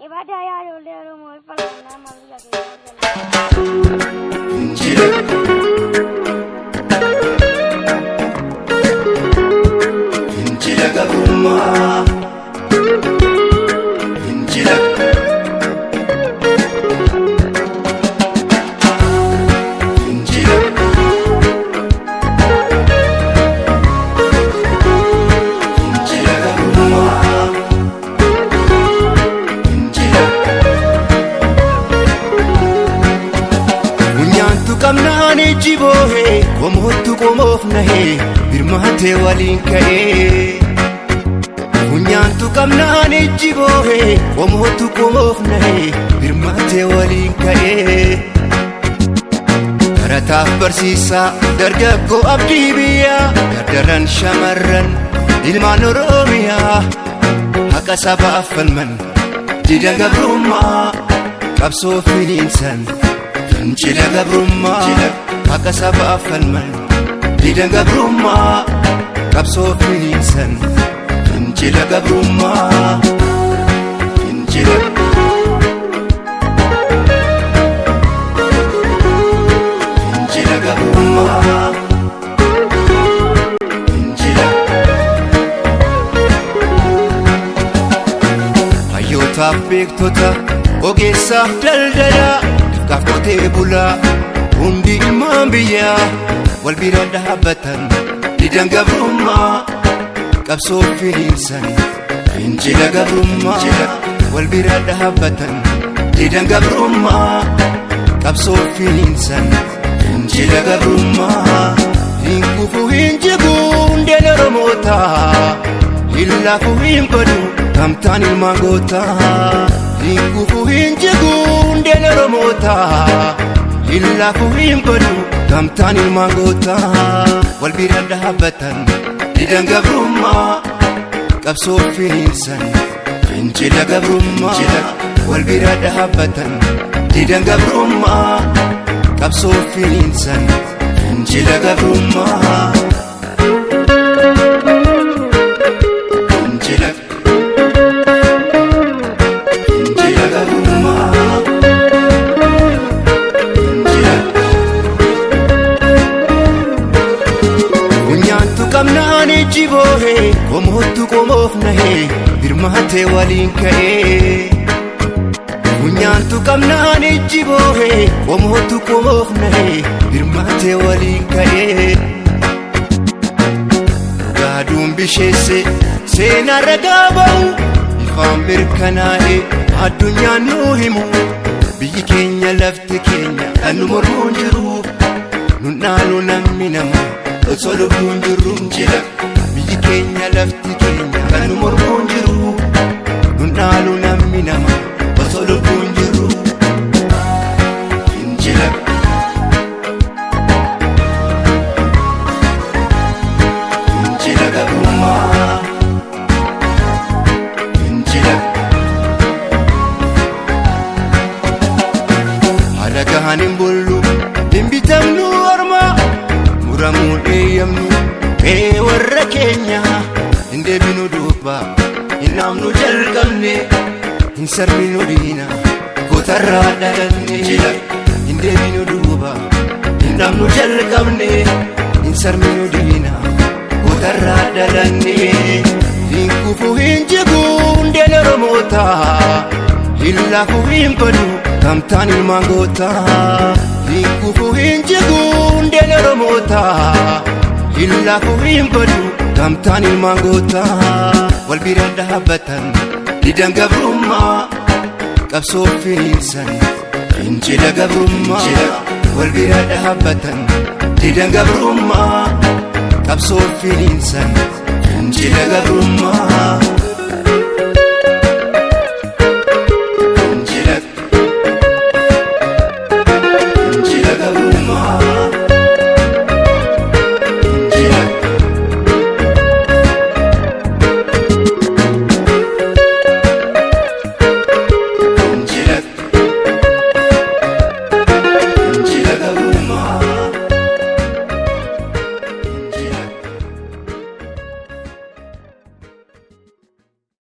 Ibada ya leo mo falana maluya ke. Injila gabuma. Injila. Injila. Injila gabuma. Kamnani jibohe komotu komofnahe birmate walinkae Kunyantu kamnani jibohe komotu komofnahe birmate walinkae Karataf barsisa dargaggo abdibiya dardaran shamarran ilman oromiya haqa saba affalman didan gabrumma qabso filinsan Injila gabrumma haqa saba affalman didan gabrumma qabso filinsan Injila gabrumma Injila Injila gabrumma Injila Hayyotaaf beektota ogeessaaf daldala Kafkote bula hundi ilmaan biyyaa wal bira dhaabbatan didan gabrummaa qabsoo filiinsan Injila gabrummaa wal bira dhaabbatan didan gabrummaa qabsoo filiinsan Injila gabrummaa hin kufu hin jigu hundeen oromootaa hin lafu hin badu gamtaan ilmaan gootaa hin kufu hin jigu hundeen oromootaa hin lafu hin badu gamtaan ilmaan gootaa wal bira dhaabbatan didan gabrummaa qabsoo filiinsan Injila gabrummaa wal bira dhaabbatan didan gabrummaa qabsoo filiinsan Injila gabrummaa Kamnani jibohe komotu komofnahe birmate walinkae Kunyantu kamnani jibohe komotu komofnahe birmate walinkae Gadum bishese sena ragabau ifam mirkanae addunyaa nu himu biyyi keenya lafti keenya kan mormuun jiru nunaalu namni nama Solo bunjurum jila biyyi keenya lafti keenya kan mormuun jiru nunaalu namni nama solo bunjuru Injila Injila gabrummaa Injila Adagahanin bullu dimbitamnu ormaa Muramuun eeyyamnu warra keenya hin deebinu duuba hin naamnu jalqabne hin sarminu diina gootarraa dhalanne hin deebinu duuba hin naamnu jalqabne hin sarminu diina gootarraa dhalanne hin kufu hin jigu hundeen oromootaa hin lafu hin badu gamtaan ilmaan gootaa hin kufu hin jigu hundeen oromootaa hin lafu hin badu gamtaan ilmaan gootaa wal bira dhaabbatan didan gabrummaa qabsoo filiinsan Injila gabrummaa wal bira dhaabbatan didan gabrummaa qabsoo filiinsan Injila gabrummaa